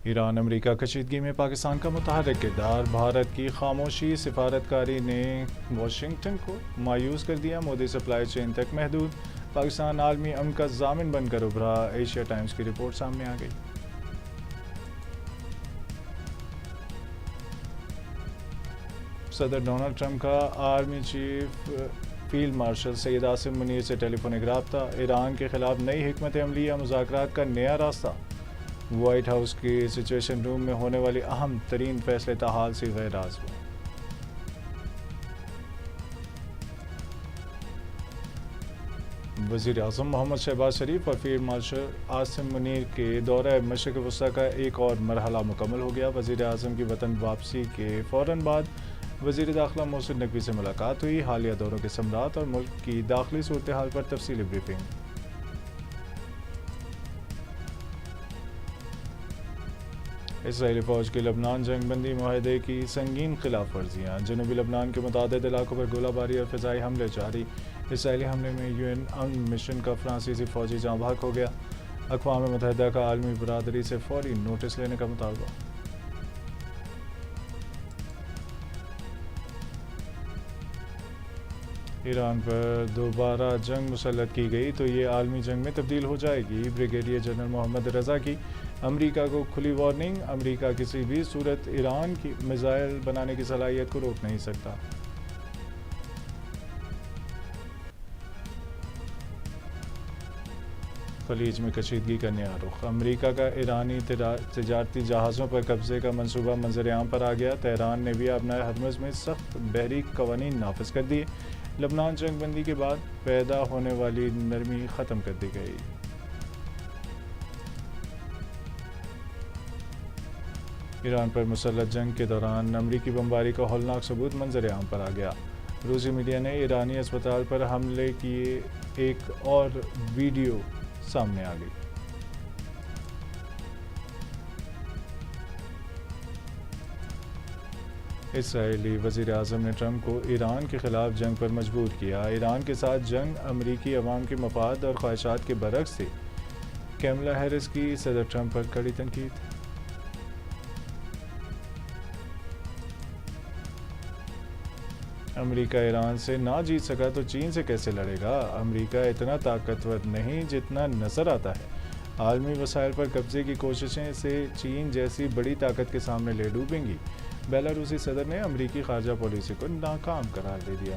ایران امریکہ کشیدگی میں پاکستان کا متحرک کردار، بھارت کی خاموشی سفارتکاری نے واشنگٹن کو مایوس کر دیا، مودی سپلائی چین تک محدود، پاکستان عالمی امن کا ضامن بن کر ابھرا، ایشیا ٹائمز کی رپورٹ سامنے آ گئی۔ صدر ڈونلڈ ٹرمپ کا army chief field marshal Syed Asim Munir سے ٹیلی فونک رابطہ، ایران کے خلاف نئی حکمت عملی یا مذاکرات کا نیا راستہ، وائٹ ہاؤس کی سچویشن روم میں ہونے والی اہم ترین فیصلے تاحال سی غیر عازم۔ وزیر اعظم محمد شہباز شریف اور فیلڈ مارشل عاصم منیر کے دورہ مشرق وسطیٰ کا ایک اور مرحلہ مکمل ہو گیا۔ وزیر اعظم کی وطن واپسی کے فوراً بعد وزیر داخلہ محسن نقوی سے ملاقات ہوئی، حالیہ دوروں کے ثمرات اور ملک کی داخلی صورتحال پر تفصیلی بریفنگ۔ اسرائیلی فوج کی لبنان جنگ بندی معاہدے کی سنگین خلاف ورزیاں، جنوبی لبنان کے متعدد علاقوں پر گولہ باری اور فضائی حملے جاری، اسرائیلی حملے میں یو این امن مشن کا فرانسیسی فوجی جاں بحق ہو گیا، اقوام متحدہ کا عالمی برادری سے فوری نوٹس لینے کا مطالبہ۔ ایران پر دوبارہ جنگ مسلط کی گئی تو یہ عالمی جنگ میں تبدیل ہو جائے گی، بریگیڈیئر جنرل محمد رضا کی امریکہ کو کھلی وارننگ، امریکہ کسی بھی صورت ایران کی میزائل بنانے کی صلاحیت کو روک نہیں سکتا۔ خلیج میں کشیدگی کا نیا رخ، امریکہ کا ایرانی تجارتی جہازوں پر قبضے کا منصوبہ منظر عام پر آ گیا، تہران نے بھی ابنائے ہرمز میں سخت بحری قوانین نافذ کر دیے، لبنان جنگ بندی کے بعد پیدا ہونے والی نرمی ختم کر دی گئی۔ ایران پر مسلح جنگ کے دوران امریکی بمباری کا ہولناک ثبوت منظر عام پر آ گیا، روسی میڈیا نے ایرانی اسپتال پر حملے کی ایک اور ویڈیو سامنے آ گئی۔ اسرائیلی وزیر اعظم نے ٹرمپ کو ایران کے خلاف جنگ پر مجبور کیا، ایران کے ساتھ جنگ امریکی عوام کے مفاد اور خواہشات کے برعکس تھی، کیملا ہیرس کی صدر ٹرمپ پر کڑی تنقید۔ امریکہ ایران سے نہ جیت سکا تو چین سے کیسے لڑے گا؟ امریکہ اتنا طاقتور نہیں جتنا نظر آتا ہے، عالمی وسائل پر قبضے کی کوششیں اسے چین جیسی بڑی طاقت کے سامنے لے ڈوبیں گی، بیلاروسی صدر نے امریکی خارجہ پالیسی کو ناکام قرار دے دیا۔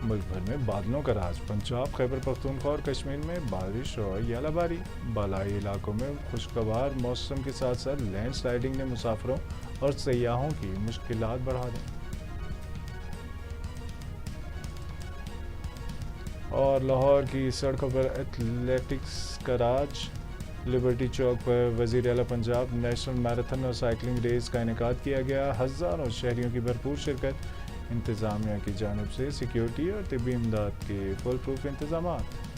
ملک بھر میں بادلوں کا راج، پنجاب، خیبر پختونخوا اور کشمیر میں بارش اور ژالہ باری، بالائی علاقوں میں خوشگوار موسم کے ساتھ ساتھ لینڈ سلائیڈنگ نے مسافروں اور سیاحوں کی مشکلات بڑھا دیں۔ اور لاہور کی سڑکوں پر ایتھلیٹکس کا راج، لبرٹی چوک پر وزیر اعلیٰ پنجاب نیشنل میراتھن اور سائیکلنگ ریس کا انعقاد کیا گیا، ہزاروں شہریوں کی بھرپور شرکت، انتظامیہ کی جانب سے سیکیورٹی اور طبی امداد کے فل پروف انتظامات۔